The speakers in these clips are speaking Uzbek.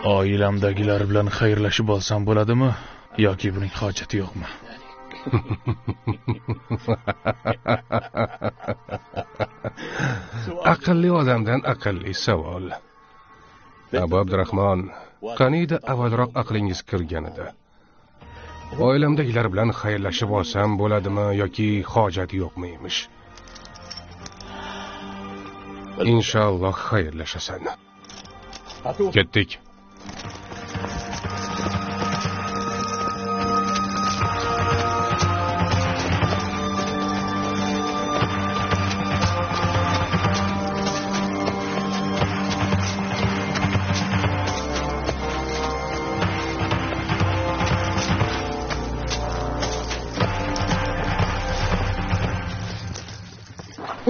Oilamdagilar bilan xayrlashib olsam bo'ladimi yoki buning hojati yo'qmi? Aqlli odamdan aqlli savol. Abu Abdurahmon, qaniydi avvalroq aqlingiz kirganida? Oilamdagilar bilan xayrlashib olsam bo'ladimi yoki hojati yo'qmi emish? Inshaalloh xayrlashasan. Ketdik.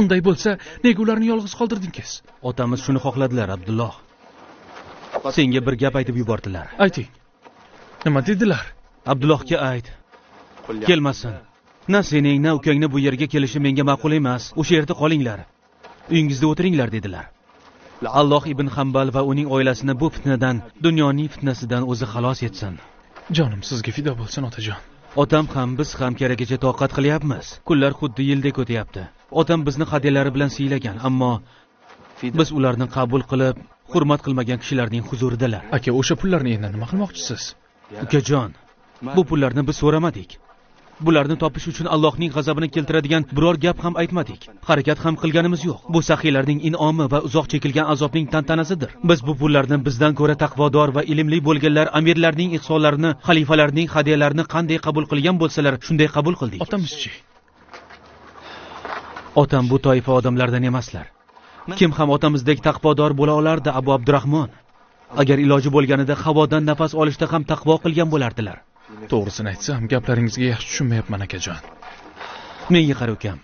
Unday bo'lsa, nega ularni yolg'iz qoldirdingiz? Otamiz shuni xohladilar, Abdulloh. Senga bir gap aytib yubordilar. Ayting. Nima dedilar? Abdullohga ayt. Kelmasin. Na sening, na ukangni bu yerga kelishi menga ma'qul emas. O'sha yerda qolinglar. Uyingizda o'tiringlar dedilar. Alloh ibn Hambal va uning oilasini bu fitnadan, dunyoning fitnasidan o'zi xalos etsin. Jonim sizga fido bo'lsin, otajon. Otam ham biz ham keragicha toqat qilyapmiz. Kunlar xuddi yildek o'tyapti. Otam bizni hadyalari bilan siylagan, ammo biz ularni qabul qilib, hurmat qilmagan kishilarning huzuridalar. Aka, o'sha pullarni endi nima qilmoqchisiz? Ukajon, bu pullarni biz so'ramadik. Bularni topish uchun Allohning g'azabini keltiradigan biror gap ham aytmadik. Harakat ham qilganimiz yo'q. Bu saxiylarning in'omi va uzoq chekilgan azobning tantanasidir. Biz bu pullarni bizdan ko'ra taqvodor va ilmli bo'lganlar amirlarning ihsonlarini, xalifalarning hadyalarini qanday qabul qilgan bo'lsalar, shunday qabul qildik. Otamizchi? Otam bu toifa odamlardan emaslar. Kim ham otamizdek taqvodor bo'la olardi, Abu Abdurahmon? Agar iloji bo'lganida havodan nafas olishda ham taqvo qilgan bo'lardilar. To'g'risini aytsam, gaplaringizga yaxshi tushunmayapman, akajon. Menga qara ukam.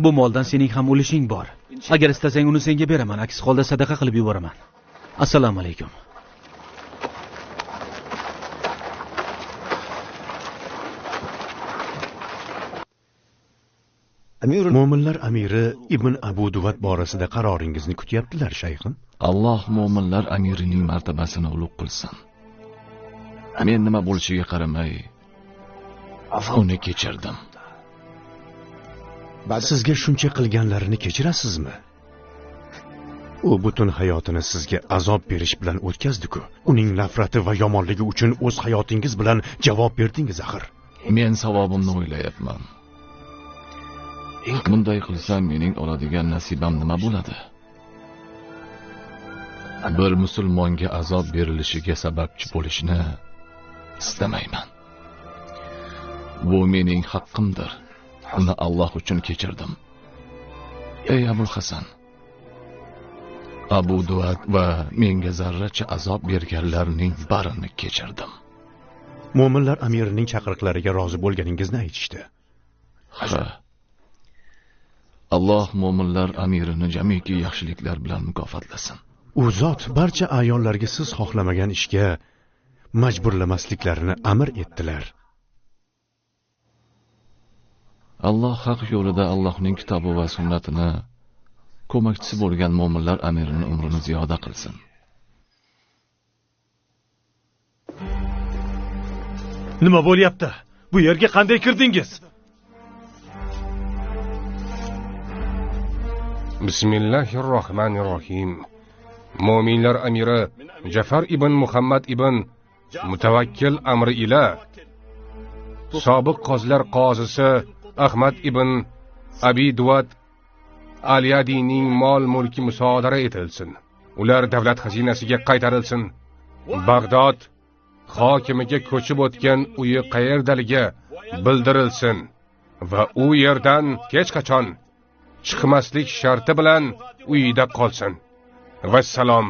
Bu moldan sening ham ulushing bor. Agar istasang uni senga beraman, aks holda sadaqa qilib yuboraman. Assalomu alaykum. Mo'minlar amiri Ibn Abu Duvat borasida qaroringizni kutyaptilar, shayxim. Alloh mo'minlar amirining martabasini ulug' qilsin. Men nima bo'lishiga qaramay uni kechirdim. Sizga shuncha qilganlarini kechirasizmi? U butun hayotini sizga azob berish bilan o'tkazdi-ku. Uning nafrati va yomonligi uchun o'z hayotingiz bilan javob berdingiz axir. Men savobimni o'ylayapman. Bunday qilsam mening oladigan nasibam nima bo'ladi? Bir musulmonga azob berilishiga sababchi bo'lishni istamayman. Bu mening haqqimdir. Uni Alloh uchun kechirdim. Ey Abul Hasan, Abu Duvat va menga zarracha azob berganlarning barini kechirdim. Mo'minlar amirining chaqiriqlariga rozi bo'lganingizni aytishdi. Ha. Alloh mo'minlar amirini jamiki yaxshiliklar bilan mukofotlasin. U zot barcha ayollarga siz xohlamagan ishga majburlamasliklarini amr etdilar. Alloh haq yo'lida Allohning kitobi va sunnatini ko'makchisi bo'lgan mo'minlar amirini umrini ziyoda qilsin. Nima bo'lyapti? Bu yerga qanday kirdingiz? Bismillahirrohmanirrohim. Mo'minlar amiri Jafar ibn Muhammad ibn Mutawakkil amri ila sobiq qozilar qozisi Ahmad ibn Abi Duvat Al-Yadining mol-mulki musodara etilsin. Ular davlat xazinasiga qaytarilsin. Bag'dod hokimiga ko'chib o'tgan uyi qayerdaligi bildirilsin va u yerdan hech qachon chiqmaslik sharti bilan uyida qolsin. Vassalom.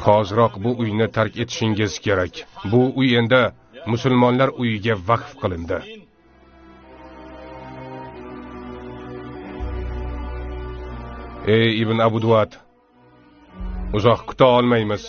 Hoziroq bu uyni tark etishingiz kerak. Bu uy endi musulmonlar uyiga vaqf qilindi. Ey Ibn Abu Duvat, uzoq kuta olmaymiz.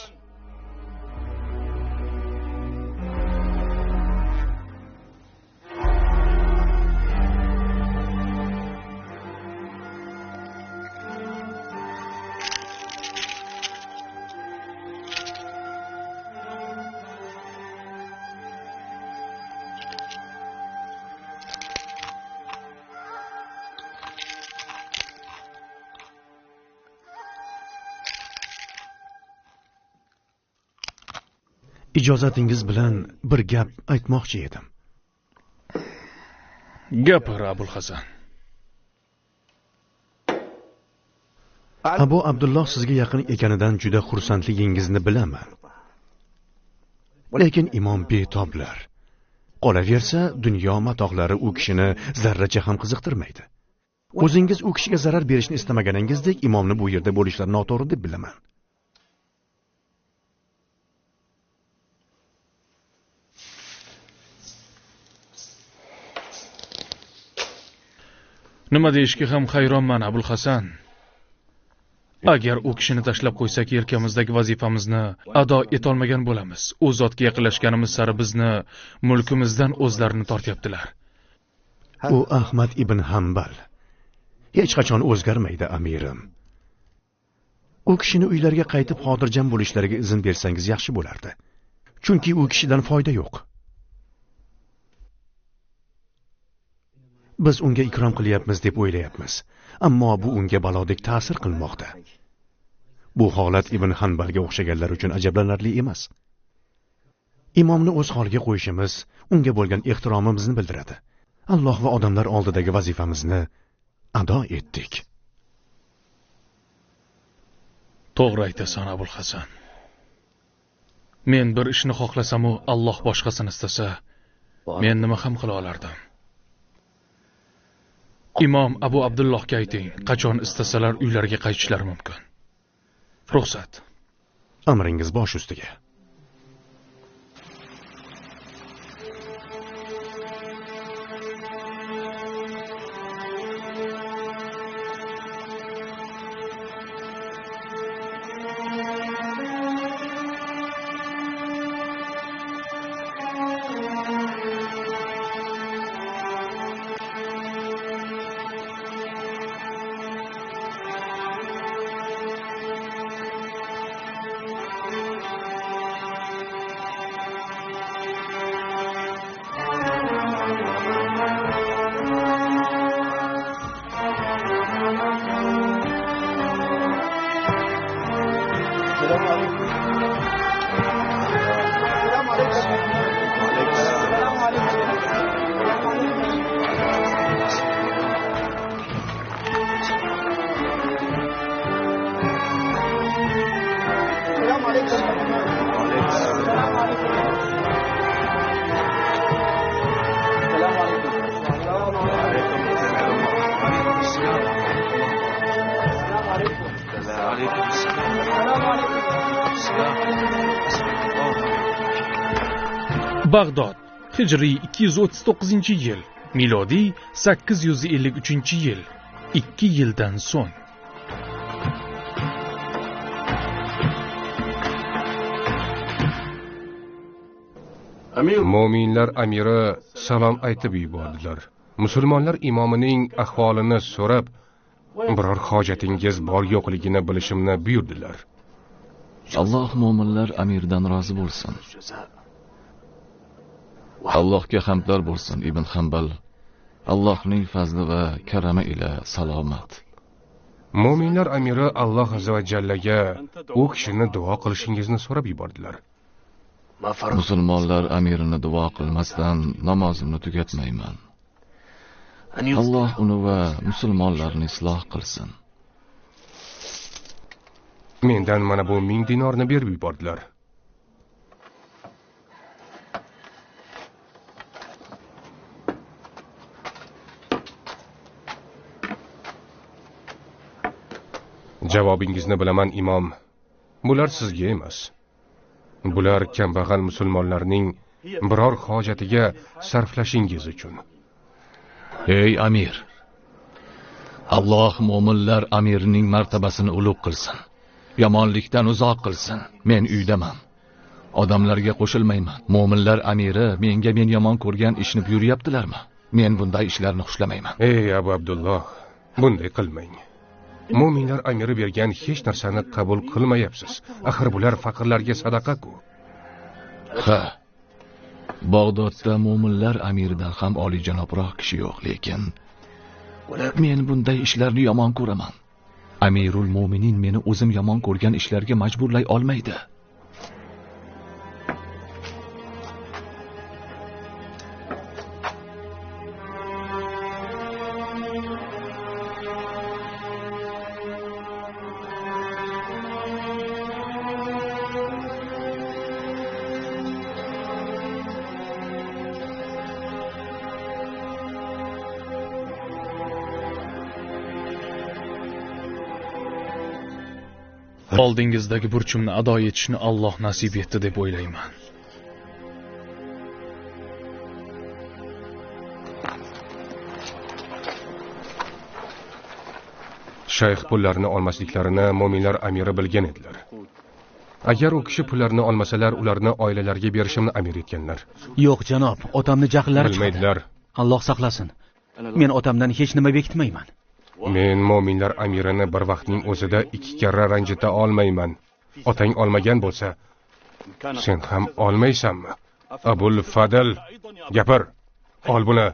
ijozatingiz bilan bir gap aytmoqchi edim. Gapir, Abul Hasan. Abu Abdulloh sizga yaqin ekanidan juda xursandligingizni bilaman. Lekin imom betoblar. Qolaversa, dunyo matoqlari u kishini zarracha ham qiziqtirmaydi. O'zingiz u kishiga zarar berishni istamaganingizdek, imomni bu yerda bo'lishlari noto'g'ri deb bilaman. Nima deyishga ham hayronman, Abul Hasan. Agar u kishini tashlab qo'ysak, yelkamizdagi vazifamizni ado etolmagan bo'lamiz. U zotga yaqinlashganimiz sari bizni mulkimizdan o'zlarini tortyaptilar. U Ahmad ibn Hanbal. Hech qachon o'zgarmaydi, amirim. U kishini uylariga qaytib xotirjam bo'lishlariga izn bersangiz yaxshi bo'lardi. Chunki u kishidan foyda yo'q. Biz unga ikrom qilyapmiz deb o'ylayapmiz, ammo bu unga balodek ta'sir qilmoqda. Bu holat Ibn Hanbalga o'xshaganlar uchun ajablanarli emas. Imomni o'z holiga qo'yishimiz unga bo'lgan ehtiromimizni bildiradi. Alloh va odamlar oldidagi vazifamizni ado etdik. To'g'ri aytasan, Abul Hasan. Men bir ishni xohlasam-u, Alloh boshqasini istasa, men nima ham qila olardim? Imom Abu Abdullohga ayting, qachon istasalar uylariga qaytishlari mumkin. Ruxsat. Amringiz bosh ustiga. Bag'dod, hijriy 239-yil, milodiy 853-yil, 2 yildan so'ng. Mo'minlar amiri salom aytib yubordilar. Musulmonlar imomining ahvolini so'rab, biror hojatingiz bor yo'qligini bilishimni buyurdilar. Alloh mo'minlar amiridan rozi bo'lsin. Allohga hamdlar bo'lsin. Ibn Hanbal Allohning fazli va karami ila salomat. Mo'minlar amiri Alloh azza va jallaga u kishini duo qilishingizni so'rab yubordilar. Musulmonlar amirini duo qilmasdan namozimni tugatmayman. Alloh uni va musulmonlarni isloh qilsin. Mendan mana bu 1000 dinorni berib yubordilar. Javobingizni bilaman, imom. Bular sizga emas. Bular kambag'al musulmonlarning biror hojatiga sarflashingiz uchun. Ey amir, Alloh mo'minlar amirining martabasini ulug' qilsin. Yomonlikdan uzoq qilsin. Men uydaman. Odamlarga qo'shilmayman. Mo'minlar amiri menga men yomon ko'rgan ishni buyuryaptilarmi? Men bunday ishlarni xushlamayman. Ey Abu Abdulloh, bunday qilmang. Mo'minlar amiri bergan hech narsani qabul qilmayapsiz. Axir bular faqirlarga sadaqa-ku. Ha. Bag'dodda mo'minlar amiridan ham olijanobroq kishi yo'q, lekin men bunday ishlarni yomon ko'raman. Amirul Mo'minin meni o'zim yomon ko'rgan ishlarga majburlay olmaydi. Oldingizdagi burchimni ado etishni Alloh nasib etdi deb o'ylayman. Shayx pullarni olmasliklarini mo'minlar amiri bilgan edilar. Agar u kishi pullarni olmasalar, ularni oilalariga berishimni amir etganlar. Yo'q, janob, otamni jahllari Bilmaydilar. Alloh saqlasin. Men otamdan hech nima bekitmayman. Men mo'minlar amirini bir vaqtning o'zida 2 karra ranjita olmayman. Otang olmagan bo'lsa, sen ham olmaysanmi? Abul Fadl, gapir. Ol buni.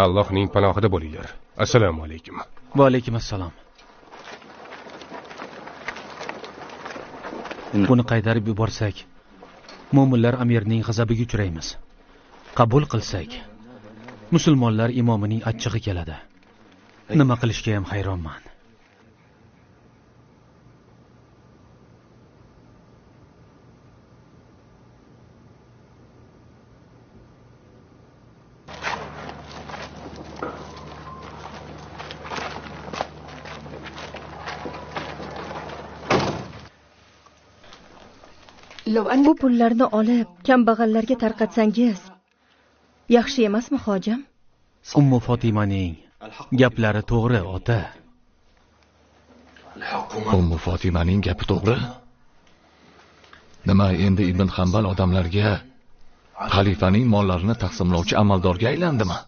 Allohning panohida bo'linglar. Assalomu alaykum. Va alaykum assalom. Buni qaytarib yuborsak, mo'minlar amirining g'azabiga uchraymiz. Qabul qilsak, musulmonlar imomining achchig'i keladi. Nima qilishga ham hayronman. Bu pullarni olib, kambag'allarga tarqatsangiz, yaxshi emasmi, hojam? Ummu Fotimaning gaplari to'g'ri, ota. Ummu Fotimaning gapi to'g'ri. Nima endi Ibn Hanbal odamlarga xalifaning mollarini taqsimlovchi amaldorga aylandimi?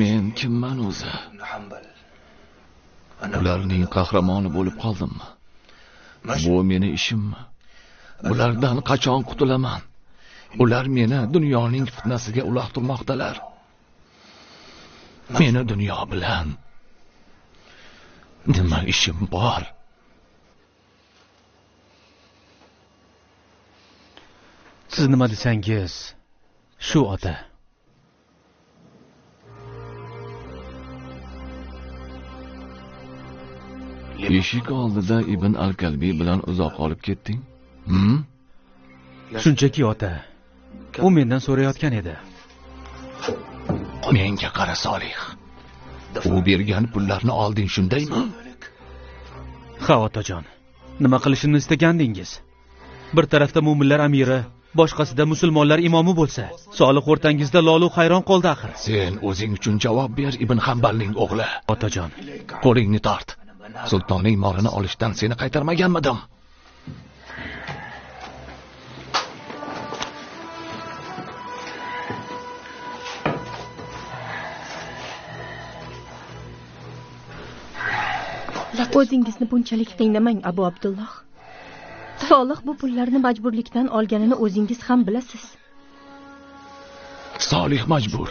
Men kimman o'zi? Ularning qahramoni bo'lib qoldimmi? Bu meni ishimmi? Ulardan qachon qutulaman? Ular meni dunyoning fitnasiga uloqtirmoqdalar. Meni dunyo bilan nima ishim bor? Siz nima desangiz, shu ota. Eshik oldida Ibn al-Kalbiy bilan uzoq olib ketding? Shunchaki ota. U mendan so'rayotgan edi. Menga qara Solih. U bergan pullarni olding, shundaymi? Ha, otajon. Nima qilishimni istagandingiz? Bir tarafda mo'minlar amiri, boshqasida musulmonlar imomi bo'lsa, Solih o'rtangizda lolu hayron qoldi axir. Sen o'zing uchun javob ber, Ibn Hanbalning o'g'li. Otajon, qo'lingni tort. Sultonning molini olishdan seni qaytarmaganmidim? O'zingizni bunchalik qiynamang, Abu Abdulloh. Solih bu pullarni majburlikdan olganini o'zingiz ham bilasiz. Solih majbur.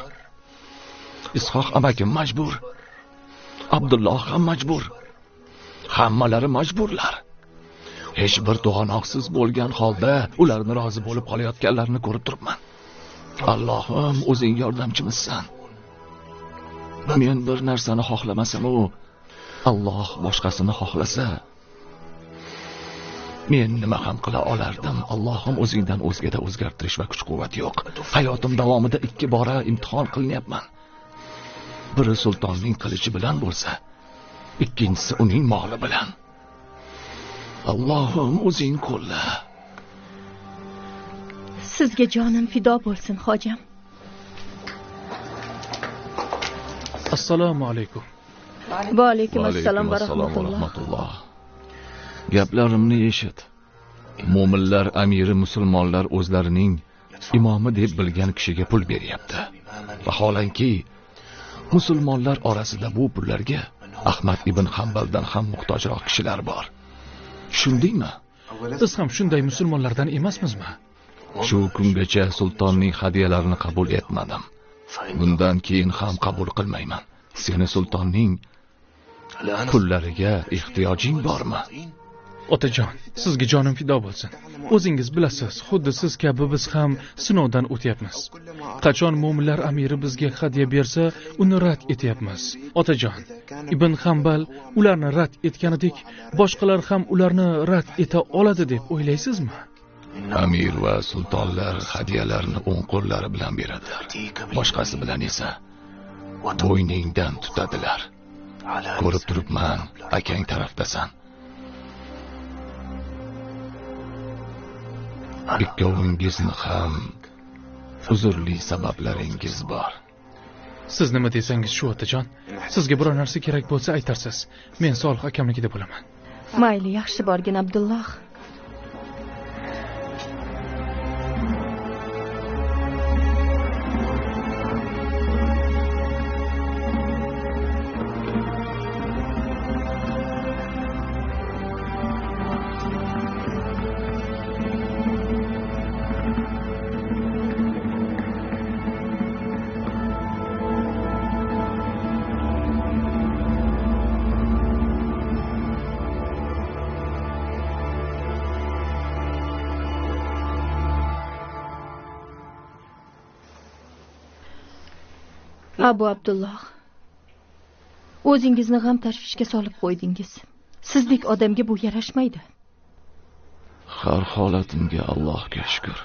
Ishoq amakim majbur. Abdulloh ham majbur. Hammalari majburlar. Hech bir to'g'anoqsiz bo'lgan holda ularni rozi bo'lib qolayotganlarini ko'rib turibman. Allohim, o'zing yordamchimizsan. Men bir narsani xohlamasam, u Alloh boshqasini xohlasa, men nima ham qila olardim? Allohim, o'zingdan o'zgada o'zgartirish va kuch-quvvat yo'q. Hayotim davomida 2 bora imtihon qilinyapman. Biri sultonning qilichi bilan bo'lsa, ikkinchisi uning moli bilan. Allohim, o'zing qo'lla. Sizga jonim fido bo'lsin, hojam. Assalomu alaykum. Va alaykum assalom va rahmatulloh. Gaplarimni eshit. Mo'minlar amiri musulmonlar o'zlarining imomi deb bilgan kishiga pul beryapti. Vaholanki musulmonlar orasida bu pullarga Ahmad ibn Hanbaldan ham muhtojroq kishilar bor. Shundaymi? Biz ham shunday musulmonlardan emasmizmi? Shu kungacha sultonning hadiyalarini qabul etmadim. Bundan keyin ham qabul qilmayman. Seni sultonning pullariga ehtiyojing bormi? Otajon, sizga jonim fido bo'lsin. O'zingiz bilasiz, xuddi siz kabi biz ham sinovdan o'tyapmiz. Qachon mo'minlar amiri bizga hadya bersa, uni rad etyapmiz. Otajon, Ibn Hanbal ularni rad etganidek, boshqalar ham ularni rad eta oladi deb o'ylaysizmi? Amir va sultonlar hadyalarni o'ng qo'llari bilan beradilar. Boshqasi bilan esa bo'yningdan tutadilar. Ko'rib turibman, akang tarafdasan. Ikkovingizni ham uzrli sabablaringiz bor. Siz nima desangiz shu otajon. Sizga biror narsa kerak bo'lsa aytarsiz. Men Solih akamnikida bo'laman. Mayli, yaxshi borgin Abdulloh. Abu Abdulloh, o'zingizni g'am tashvishga solib qo'ydingiz. Sizdek odamga bu yarashmaydi. Har holatimga Allohga shukr.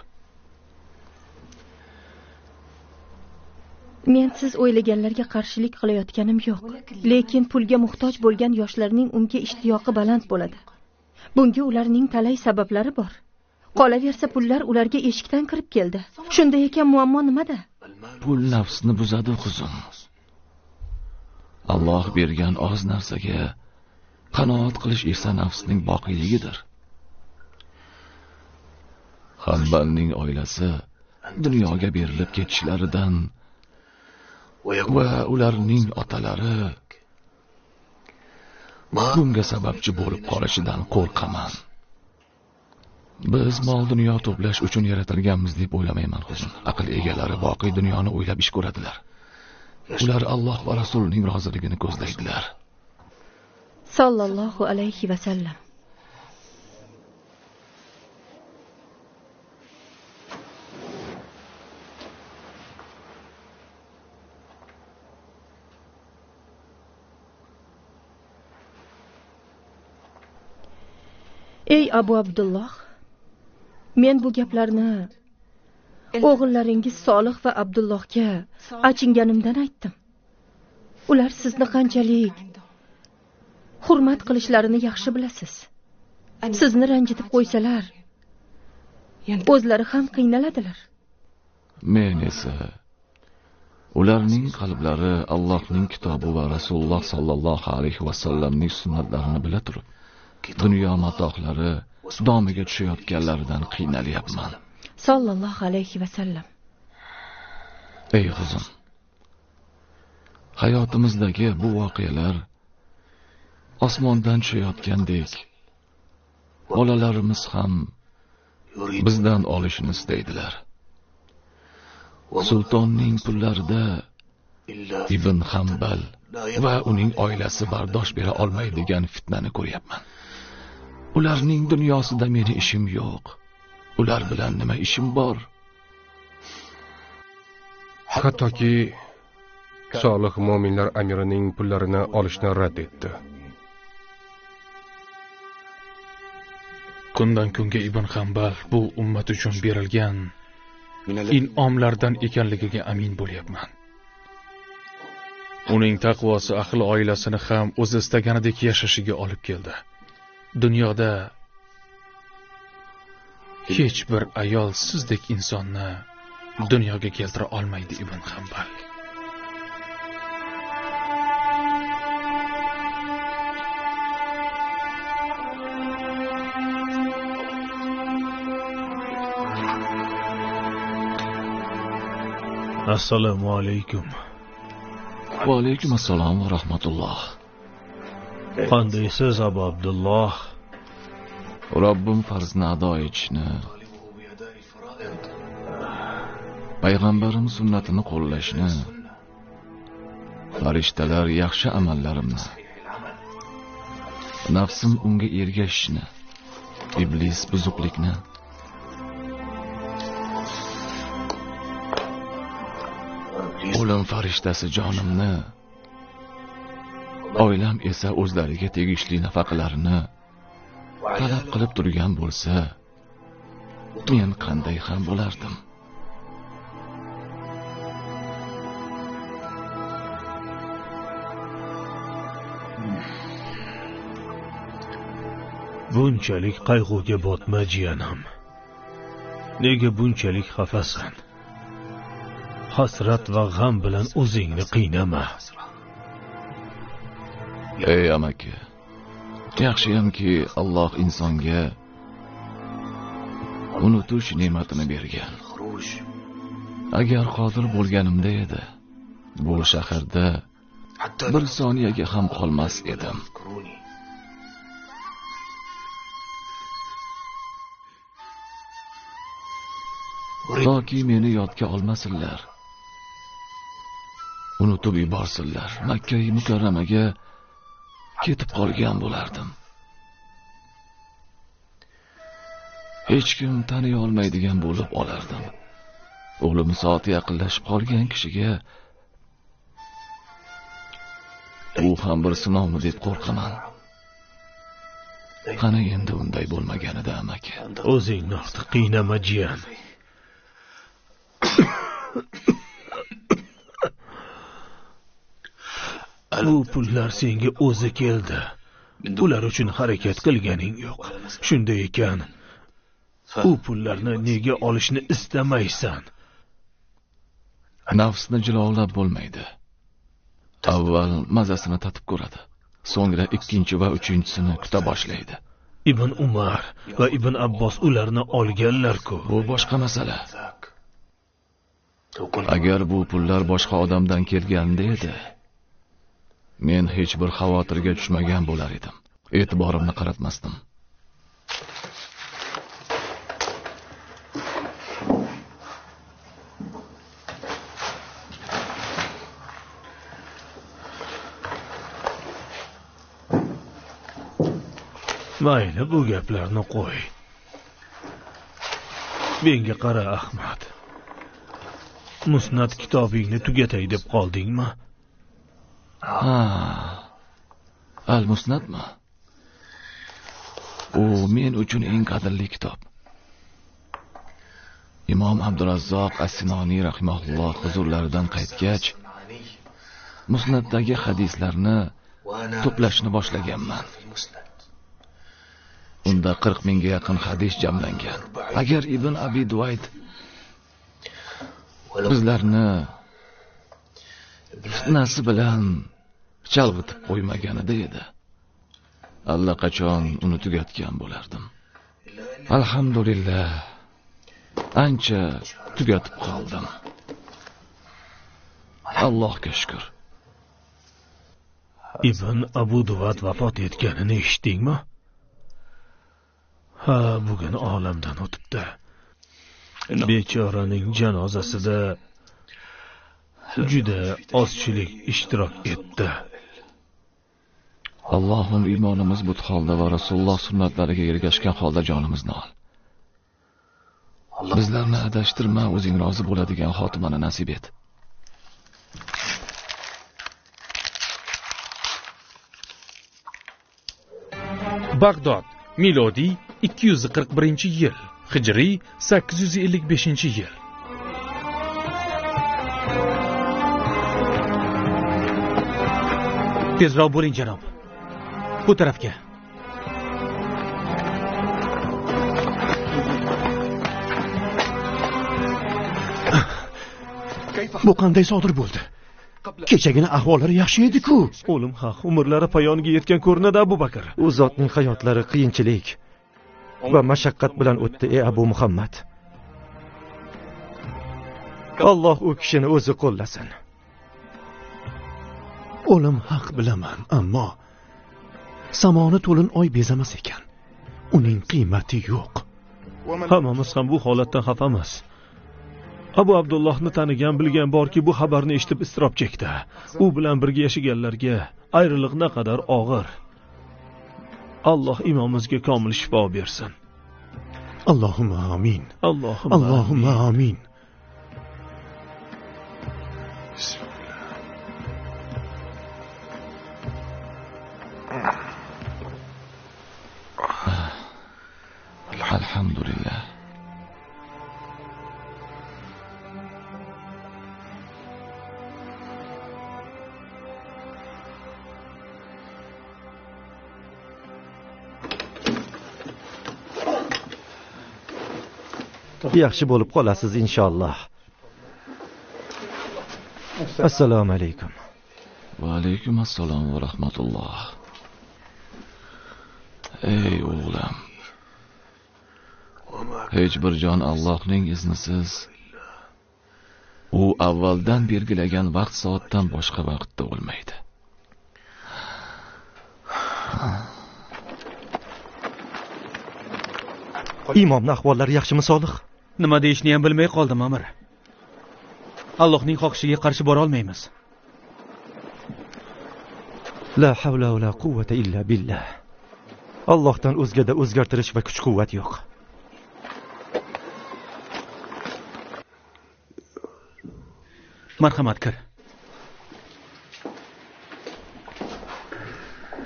Men siz o'ylaganlarga qarshilik qilayotganim yo'q, lekin pulga muhtoj bo'lgan yoshlarning unga ishtiyoqi baland bo'ladi. Bunga ularning talay sabablari bor. Qolaversa pullar ularga eshikdan kirib keldi. Shunday ekan muammo nimada? Pul nafsni buzadi qizim. Alloh bergan oz narsaga qanoat qilish esa nafsning boqiyligidir. Hanbalning oilasi dunyoga berilib ketishlaridan va ularning otalari bunga sababchi bo'lib qolishidan qo'rqaman. Biz mol dunyo to'plash uchun yaratilganmiz deb o'ylamayman qizim. Aql egalari boqiy dunyoni o'ylab ish ko'radilar. Ular Alloh va Rasulining roziligini ko'zlaydilar. Sallallohu alayhi va sallam. Ey Abu Abdulloh, men bu gaplarni o'g'illaringiz Solih va Abdullohga achinganimdan aytdim. Ular sizni qanchalik hurmat qilishlarini yaxshi bilasiz. Sizni ranjitib qo'ysalar, o'zlari ham qiynaladilar. Men esa ularning qalblari Allohning kitobi va Rasululloh sallallohu alayhi va sallamning sunnatlarini bila turib, dunyo matohlari domiga tushayotganlaridan qiynalyapman. Sallallohu alayhi va sallam. Ey qizim, hayotimizdagi bu voqealar osmondan tushayotgandek, bolalarimiz ham bizdan olishni istaydilar. Sultonning pullarida Ibn Hanbal va uning oilasi bardosh bera olmaydigan fitnani ko'ryapman. Ularning dunyosida meni ishim yo'q. Ular bilan nima ishim bor? Hattoki Solih mu'minlar amirining pullarini olishni rad etdi. Kundan kunga Ibn Hanbal bu ummat uchun berilgan in'omlardan ekanligiga amin bo'lyapman. Uning taqvosi ahli oilasini ham o'zi istaganidek yashashiga olib keldi. Dunyoda hech bir ayol sizdek insonni dunyoga keltira olmaydi Ibn Hanbal. Assalomu alaykum. Va alaykum assalom va rahmatulloh. Qandaysiz Abu Abdulloh? Robbim farzni ado etishni, payg'ambarim sunnatini qo'llashni, farishtalar yaxshi amallarimni, nafsim unga ergashishni, iblis buzuqlikni, o'lim farishtasi jonimni, oilam esa o'zlariga tegishli nafaqalarini talab qilib turgan bo'lsa, men qanday ham bo'lardim? Bunchalik qayg'uga botma jiyanim. Nega bunchalik xafasan? Hasrat va g'am bilan o'zingni qiynama. Ey amaki, yaxshiyamki Alloh insonga unutish ne'matini bergan. Agar qodir bo'lganimda edi, bu shaharda bir soniyaga ham qolmas edim. Toki meni yodga olmasinlar, unutib yuborsinlar, Makka-i Mukarramaga ketib qolgan bo'lardim. Hech kim taniy olmaydigan bo'lib olardim. O'lim soati yaqinlashib qolgan kishiga u ham bir sinovmi deb qo'rqaman. Qani endi unday bo'lmaganida amaki. O'zingni ortiq qiynama jiyan. Bu pullar senga o'zi keldi. Ular uchun harakat qilganing yo'q. Shunday ekan, u pullarni nega olishni istamaysan? Nafsni jilovlab bo'lmaydi. Avval mazasini tatib ko'radi, so'ngra ikkinchi va uchinchisini kuta boshlaydi. Ibn Umar va Ibn Abbos ularni olganlar-ku. Bu boshqa masala. Agar bu pullar boshqa odamdan kelganda edi, men hech bir xavotirga tushmagan bo'lar edim. E'tiborimni qaratmasdim. Mayli, bu gaplarni qo'y. Menga qara, Ahmad. Musnad kitobingni tugatay deb qoldingmi? Al-Musnadmi? U men uchun eng qadrli kitob. Imom Abdurazzoq As-Sinoniy rahimahulloh huzurlaridan qaytgach, Musnaddagi hadislarni to'plashni boshlaganman. Unda 40 mingga yaqin hadis jamlangan. Agar Ibn Abi Duayd bizlarni fitnasi bilan chalg'itib qo'ymaganida edi, allaqachon uni tugatgan bo'lardim. Alhamdulillah, ancha tugatib qoldim. Allohga shukr. Ibn Abu Duvat vafot etganini eshitdingmi? Ha, bugun olamdan o'tibdi. Bechoraning janozasida juda ozchilik ishtirok etdi. Allohim iymonimiz but holda va Rasululloh sunnatlariga ergashgan holda jonimizni ol. Bizlarni adashtirma, o'zing rozi bo'ladigan xotimani nasib et. Bag'dod, milodiy 241-yil, hijriy 855-yil. Tezroq bo'ling, janob. Bu tarafga. Bu qanday sodir bo'ldi? Kechagina ahvollari yaxshi edi-ku. O'lim haq, umrlari poyoniga yetgan ko'rinadi Abu Bakr. U zotning hayotlari qiyinchilik va mashaqqat bilan o'tdi, ey Abu Muhammad. Alloh u kishini o'zi qo'llasin. O'lim haq bilaman, ammo samoni to'lin oy bezamas ekan. Uning qiymati yo'q. Hammamiz ham bu holatdan xafamiz. Abu Abdullohni tanigan bilgan borki, bu xabarni eshitib iztirob chekdi. U bilan birga yashaganlarga ayriliq naqadar og'ir. Alloh imomimizga komil shifo bersin. Allohumma amin. Allohumma amin. Alhamdulillah. yaxshi bo'lib qolasiz inshaalloh. Assalomu alaykum. Va alaykum assalom va rahmatulloh. Ey o'g'lim, hech bir jon Allohning iznisiz u avvaldan belgilagan vaqt soatdan boshqa vaqtda o'lmaydi. Imomning ahvollari yaxshimi, Solih? Nima deyishni ham bilmay qoldim, amir. Allohning xohishiga qarshi bora olmaymiz. La havla va la quvvata illa billah. Allohdan o'zgada o'zgartirish va kuch-quvvat yo'q. Marhamat, kir.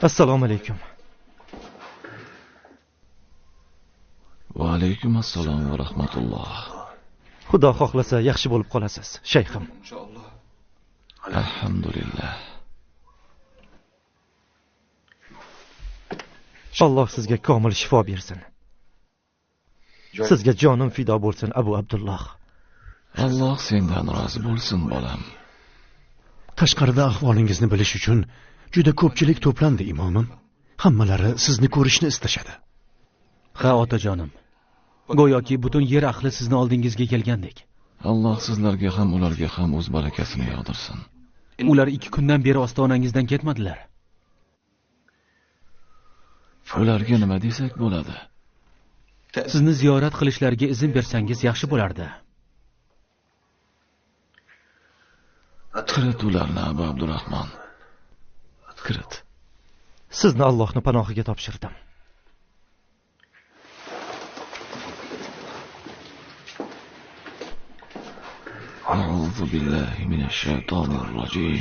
Assalomu alaykum. Va alaykum assalom va rahmatulloh. Xudo xohlasa yaxshi bo'lib qolasiz, shayxim. Alhamdulillah. Alloh sizga komil shifo bersin. Sizga jonim fido bo'lsin, Abu Abdulloh. Alloh sendan rozi bo'lsin, bolam. Tashqarida ahvolingizni bilish uchun juda ko'pchilik to'plandi, imomim. Hammalari sizni ko'rishni istashadi. Ha, otajonim. Go'yoki butun yer ahli sizni oldingizga kelgandek. Alloh sizlarga ham ularga ham o'z barakasini yog'dirsin. Ular 2 kundan beri ostonangizdan ketmadilar. Ularga nima desak bo'ladi? Sizni ziyorat qilishlariga izn bersangiz yaxshi bo'lardi. Kirit ularni, Abu Abdurahmon. Kirit. Sizni Allohning panohiga topshirdim. A'udhu billahi minash shaytonir rojim.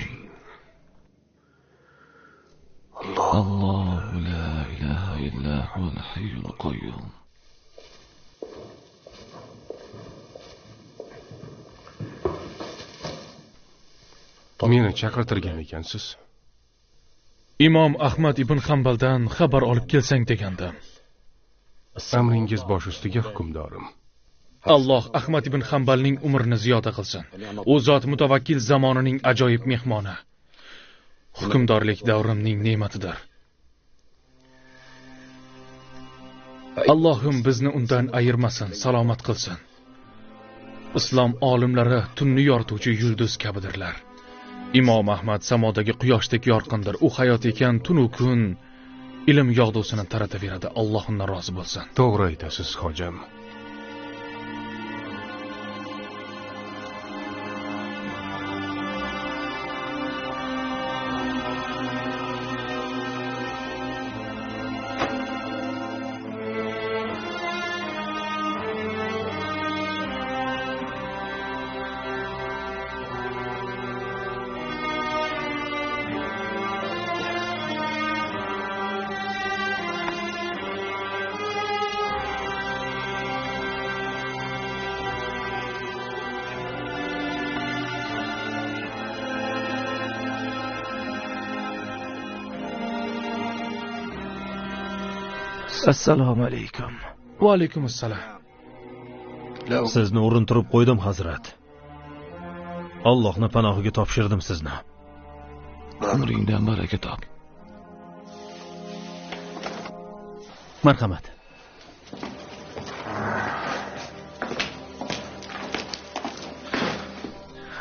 Allohu la ilaha illa huval hayyul qayyum. Meni chaqirtirgan ekansiz. Imom Ahmad ibn Hanbaldan xabar olib kelsang degandim. Amringiz bosh ustiga hukmdorim. Alloh Ahmad ibn Hanbalning umrini ziyoda qilsin. U zot mutawakkil zamonining ajoyib mehmoni. Hukmdorlik davrimning ne'matidir. Allohim bizni undan ayirmasin, salomat qilsin. Islom olimlari tunni yorituvchi yulduz kabidirlar. Imom Ahmad samodagi quyoshdek yorqindir. U hayot ekan tun-u kun ilm yog'dusini tarataveradi. Alloh undan rozi bo'lsin. To'g'ri aytasiz, hojam. Assalomu alaykum. Va alaykum assalom. Sizni urintirib qo'ydim, hazrat. Allohning panohiga topshirdim sizni. Umringdan baraka top. Marhamat.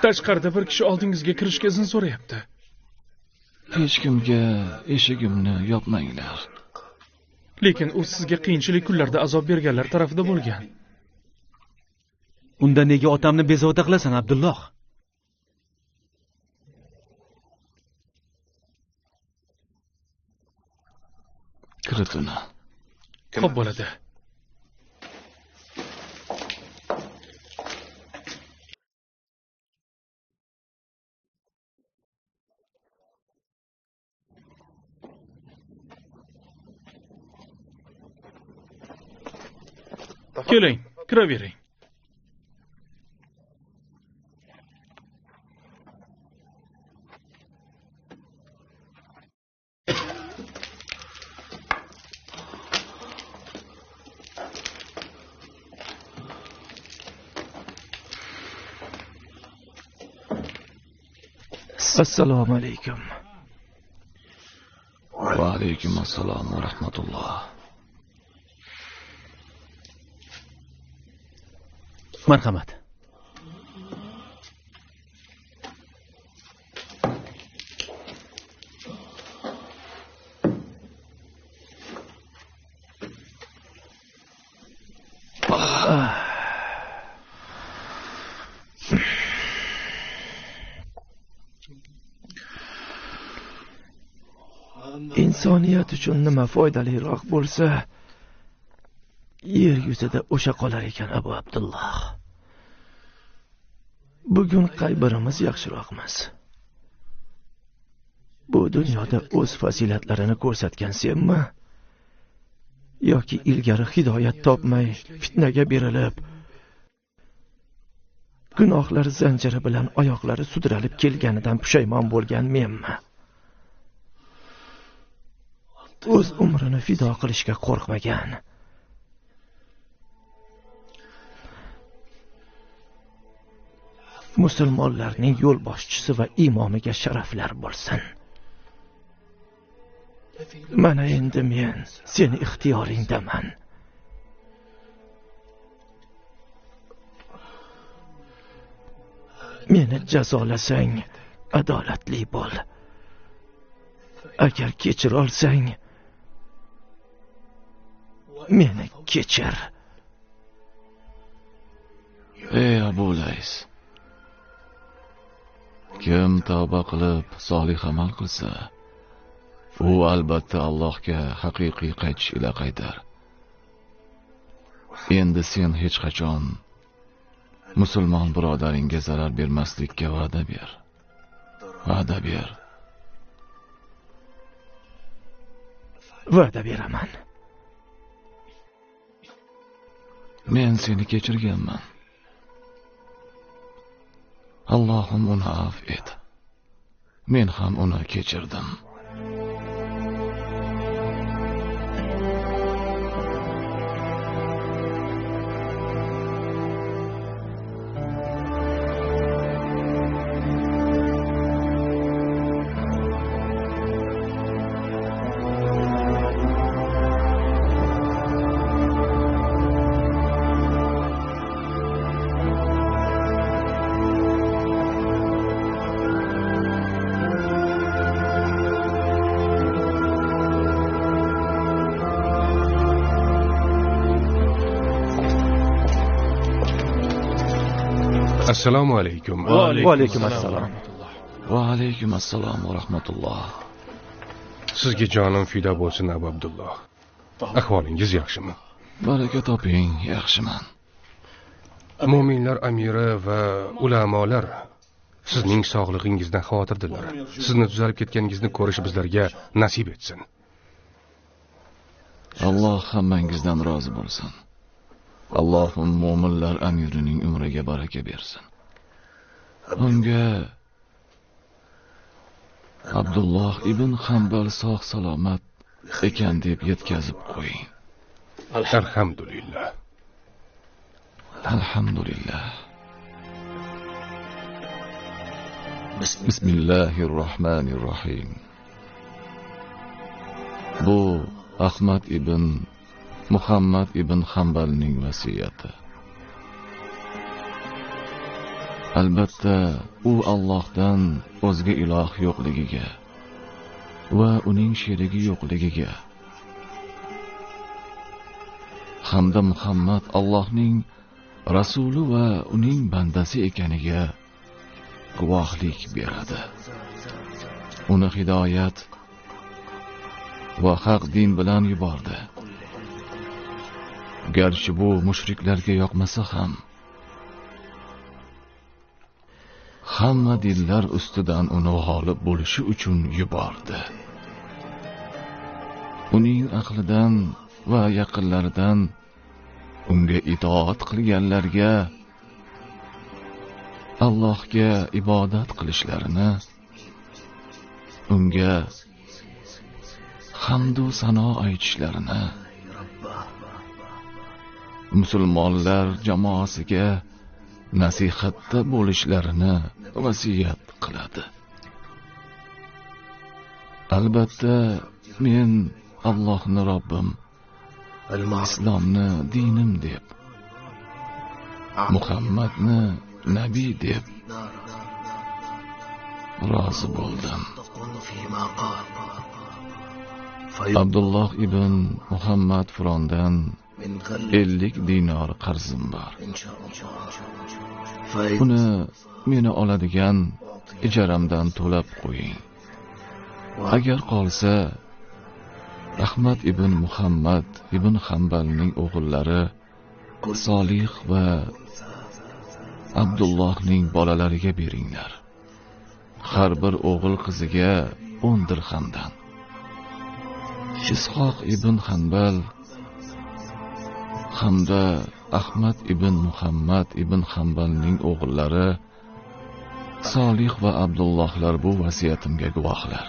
Tashqarida bir kishi oldingizga kirishga izn so'rayapti. Hech kimga eshigimni yopmanglar. Lekin u sizga qiyinchilik kunlarda azob berganlar tarafida bo'lgan. Unda nega otamni bezovta qilasan, Abdulloh? Kirit uni. Xo'p bo'ladi. Keling, kiravering. Assalomu alaykum. Va alaykum assalom va rahmatulloh. Marhamat. Insoniyat uchun nima foydaliroq bo'lsa, yer yuzida o'sha qolar ekan Abu Abdulloh. Bugun qay birimiz yaxshiroqmiz? Bu dunyoda o'z fazilatlarini ko'rsatgan senmi? Yoki ilgari hidoyat topmay, fitnaga berilib, gunohlar zanjiri bilan oyoqlari sudralib kelganidan pushaymon bo'lgan menmi? O'z umrini fido qilishga qo'rqmagan, musulmonlarning yo'lboshchisi va imomiga sharaflar bo'lsin. Mana endi men seni ixtiyoringdaman. Meni jazolasang, adolatli bo'l. Agar kechir olsang, meni kechir. Ey Abu Lays, kim tavba qilib solih amal qilsa, u albatta Allohga haqiqiy qaytish ila qaytar. Endi sen hech qachon musulmon birodaringga zarar bermaslikka va'da ber. Va'da ber. Va'da beraman. Men seni kechirganman. Allohim uni afv et. Men ham uni kechirdim. Assalomu alaykum. Va alaykum assalom. Va alaykum assalom va rahmatulloh. Sizga jonim fido bo'lsin Abu Abdulloh. Ahvolingiz yaxshimi? Baraka toping, yaxshiman. Mu'minlar amiri va ulamolar sizning sog'lig'ingizdan xavotirdilar. Sizni tuzalib ketganingizni ko'rish bizlarga nasib etsin. Alloh hammangizdan rozi bo'lsin. Allohim mu'minlar amirining umriga baraka bersin. Unga Abdulloh ibn Hanbal sog' salomat ekan deb yetkazib qo'ying. Alhamdulillah. Alhamdulillah. Bismillahirrohmanirrohim. Bu Ahmad ibn Muhammad ibn Hanbalning vasiyati. Albatta, u Allohdan o'zga iloh yo'qligiga va uning sherigi yo'qligiga hamda Muhammad Allohning rasuli va uning bandasi ekaniga guvohlik beradi. Uni hidoyat va haq din bilan yubordi. Garchi bu mushriklarga yoqmasa ham, hamma dinlar ustidan uni g'olib bo'lishi uchun yubordi. Uning aqlidan va yaqinlaridan unga itoat qilganlarga Allohga ibodat qilishlarini, unga hamd va sano aytishlarini, musulmonlar jamoasiga nasihatda bo'lishlarini vasiyat qiladi. Albatta, men Allohni Robbim, islomni dinim deb, Muhammadni nabiy deb rozi bo'ldim. Abdulloh ibn Muhammad Furondan 50 dinor qarzim bor. Uni meni oladigan ijaramdan to'lab qo'ying. Agar qolsa, Ahmad ibn Muhammad ibn Hanbalning o'g'illari Solih va Abdullohning bolalariga beringlar. Har bir o'g'il qiziga 10 dirhamdan. Ishoq ibn Hanbal hamda Ahmad ibn Muhammad ibn Hanbalning o'g'illari Solih va Abdullohlar bu vasiyatimga guvohlar.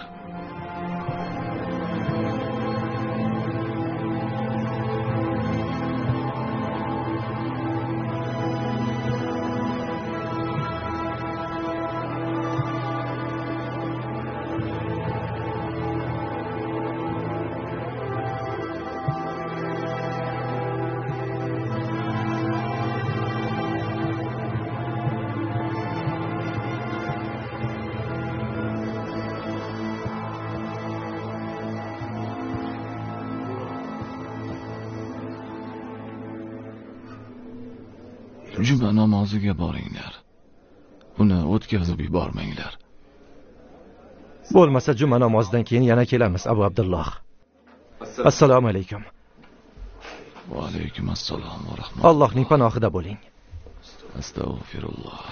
Juma namoziga boringlar. Uni o'tkazib yubormanglar. Bo'lmasa juma namozidan keyin yana kelamiz, Abu Abdulloh. Assalomu alaykum. Va alaykum assalom va rahmatulloh. Allohning panohida bo'ling. Astagfirulloh.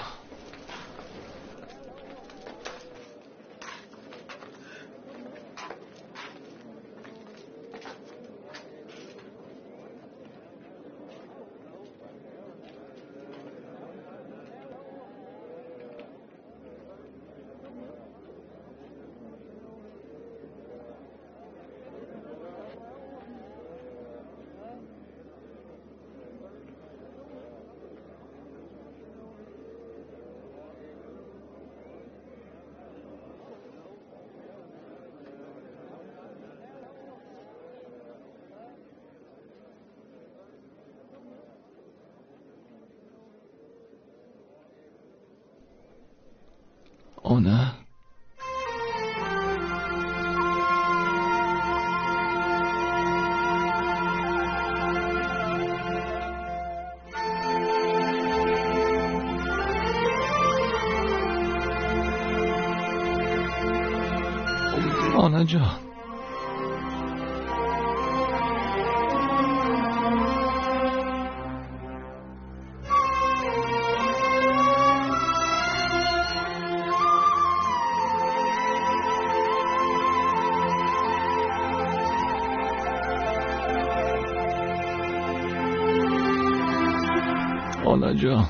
Ona, onajon. Onajon.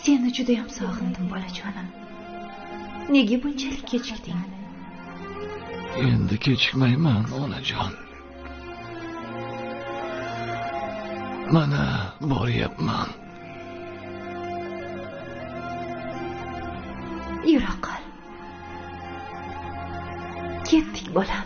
Seni juda ham sog'indim, bolajonim. Nega bunchalik kechikding? Endi kechikmayman, onajon. Mana boryapman. Yura qol. Ketdik, bolam.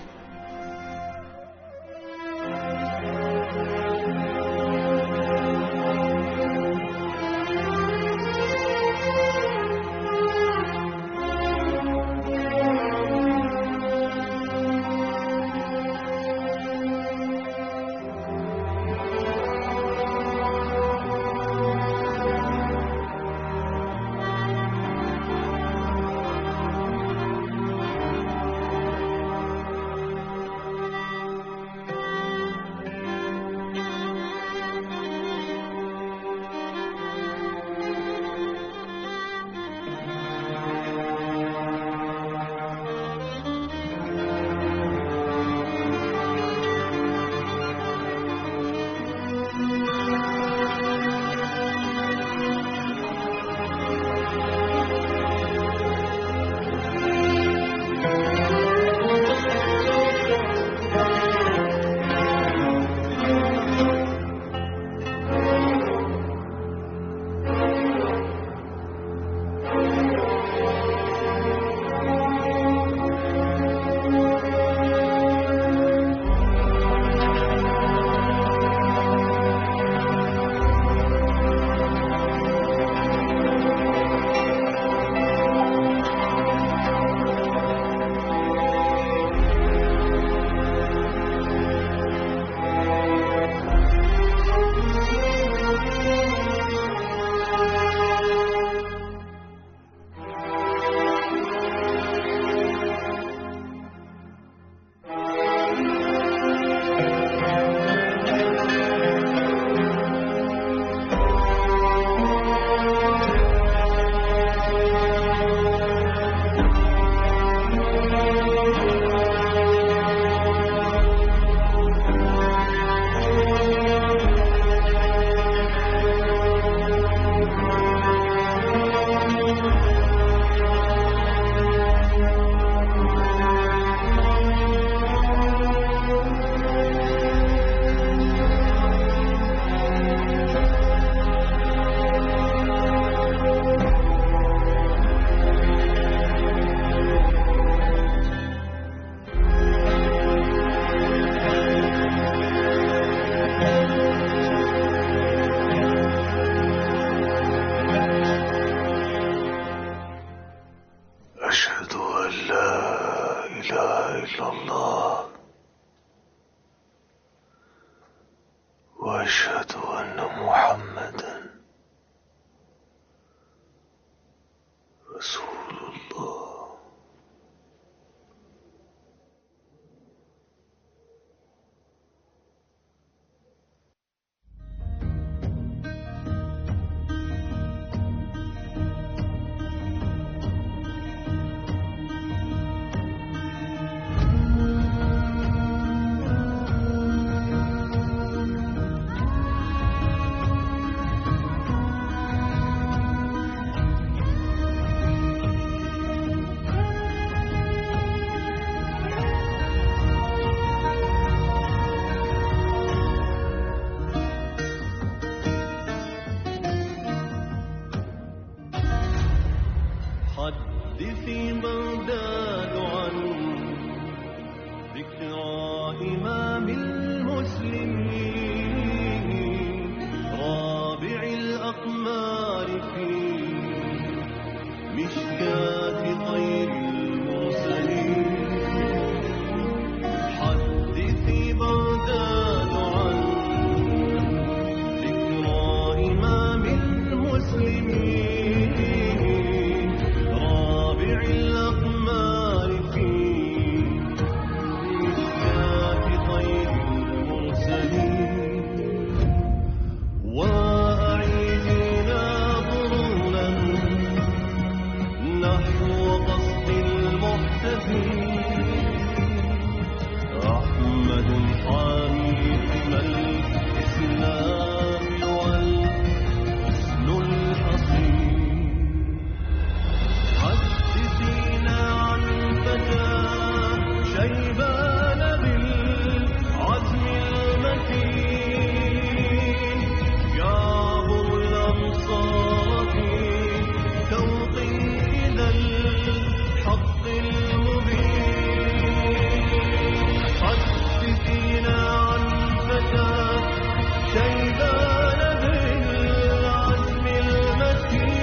إلا الله وأشهد أن محمدا رسول الله. حدثي بغداد عن ذكرى إمام المسلمين رابع الأقمار في مشكاة طير المرسلين. حدثي بغداد عن ذكرى إمام المسلمين الأقمار في مشكاة طير المرسلين. وأعيدنا ظرونا نحو قصد المحتفين. أحمد حامي الإسلام والحسن الحصين. حدثينا عن فتى شيبان بالعزم المتين يعبر الأمصار في توق إلى الحق المبين. حدثينا عن فتى شيبان بالعزم المتين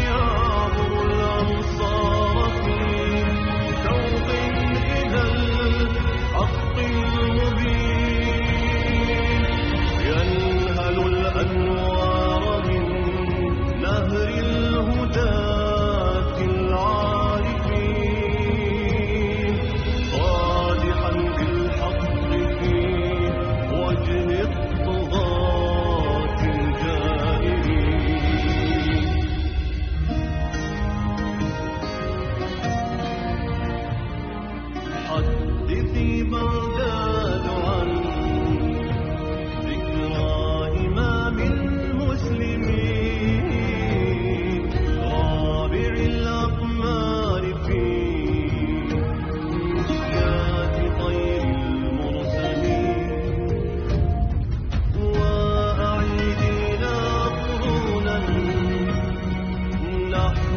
يعبر الأمصار في توق إلى الحق المبين. ينهل الأنوار من نهر الهداة العارفين صادحا بالحق في وجه الطغاة الجائرين. حدثي بغداد عن ذكرى إمام المسلمين رابع الأقمار في مشكاة طير المرسلين. وأعيدنا قرونا نحو